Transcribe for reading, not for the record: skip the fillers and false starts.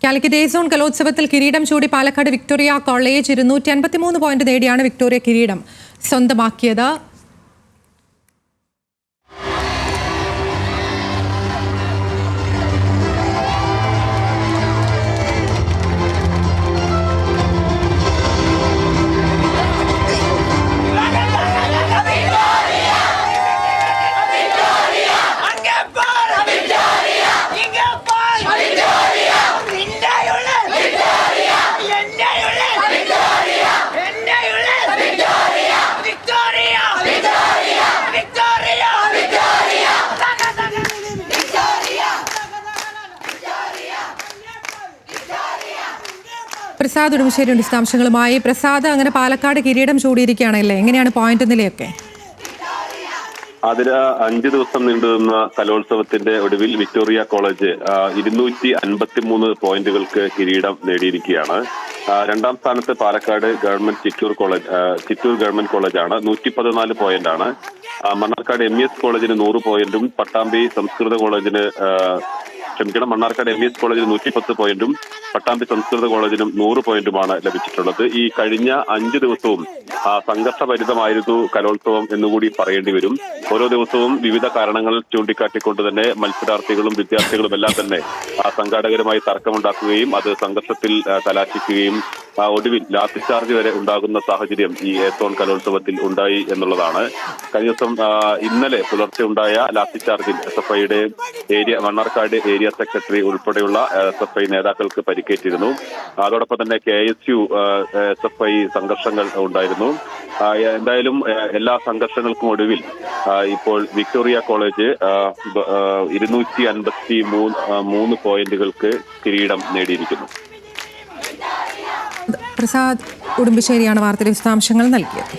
Calicut zone കലോത്സവത്തിൽ കിരീടം ചൂടി പാലക്കാട് വിക്ടോറിയ കോളേജ് 253 പോയിന്റ് നേടിയാണ് വിക്ടോറിയ കിരീടം സ്വന്തമാക്കിയത്. പ്രസാദ് ഉടുമ്പശ്ശേരി വിശദാംശങ്ങളുമായി. പ്രസാദ്, അങ്ങനെ പാലക്കാട് കിരീടം ചൂടിയിരിക്കുകയാണല്ലേ, എങ്ങനെയാണ് പോയിന്റ് നിലയൊക്കെ? അതിന് 5 ദിവസം നീണ്ടുനിന്ന കലോത്സവത്തിന്റെ ഒടുവിൽ വിക്ടോറിയ കോളേജ് 253 പോയിന്റുകൾക്ക് കിരീടം നേടിയിരിക്കുകയാണ്. രണ്ടാം സ്ഥാനത്ത് പാലക്കാട് ഗവൺമെന്റ് ചിറ്റൂർ ഗവൺമെന്റ് കോളേജാണ്. 114 പോയിന്റാണ്. മണ്ണാർക്കാട് MES കോളേജിന് 100 പോയിന്റും പട്ടാമ്പി സംസ്കൃത കോളേജിന് മണ്ണാർക്കാട് MES കോളേജിന് 110 പോയിന്റും പട്ടാമ്പി സംസ്കൃത കോളേജിനും 100 പോയിന്റുമാണ് ലഭിച്ചിട്ടുള്ളത്. ഈ കഴിഞ്ഞ 5 ദിവസവും സംഘർഷഭരിതമായിരുന്നു കലോത്സവം എന്നുകൂടി പറയേണ്ടി വരും. ഓരോ ദിവസവും വിവിധ കാരണങ്ങൾ ചൂണ്ടിക്കാട്ടിക്കൊണ്ട് തന്നെ മത്സരാർത്ഥികളും വിദ്യാർത്ഥികളും എല്ലാം തന്നെ സംഘാടകരുമായി തർക്കമുണ്ടാക്കുകയും അത് സംഘർഷത്തിൽ കലാശിക്കുകയും ഒടുവിൽ ലാത്തിചാർജ് വരെ ഉണ്ടാകുന്ന സാഹചര്യം ഈ സോൺ കലോത്സവത്തിൽ ഉണ്ടായി എന്നുള്ളതാണ്. കഴിഞ്ഞ ദിവസം ഇന്നലെ പുലർച്ചെ ഉണ്ടായ ലാത്തിചാർജിൽ SFIയുടെ മണ്ണാർക്കാട് ഏരിയ സെക്രട്ടറി ഉൾപ്പെടെയുള്ള SFI നേതാക്കൾക്ക് പരിക്കേറ്റിരുന്നു. അതോടൊപ്പം തന്നെ KSU SFI സംഘർഷങ്ങൾ ഉണ്ടായിരുന്നു. എന്തായാലും എല്ലാ സംഘർഷങ്ങൾക്കും ഒടുവിൽ ഇപ്പോൾ വിക്ടോറിയ കോളേജ് 253 പോയിന്റുകൾക്ക് കിരീടം നേടിയിരിക്കുന്നു. പ്രസാദ് ഉടുമ്പശ്ശേരിയാണ് വാർത്തയുടെ വിശദാംശങ്ങൾ നൽകിയത്.